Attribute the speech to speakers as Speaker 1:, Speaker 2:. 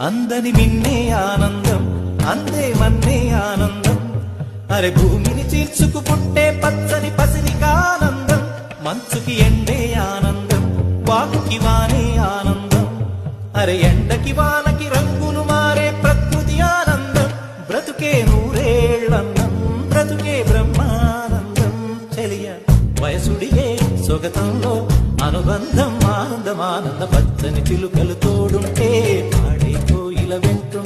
Speaker 1: అందని మిన్నే ఆనందం, అందే మన్నే ఆనందం. అరే భూమిని చీల్చుకు పుట్టే పచ్చని పసిరికానందం, మంచుకి ఎండే ఆనందం, వాకుకి వానే ఆనందం. అరే ఎండకి వానకి రంగులు మారే ప్రకృతి ఆనందం, బ్రతుకే నూరేళ్ళందం, బ్రతుకే బ్రహ్మానందం. చెలియ వయసుడిగే స్వగతంలో అనుబంధం, ఆనందం ఆనంద. పచ్చని చిలుకలు తోడుంటే పాడే కోయిల వెంటు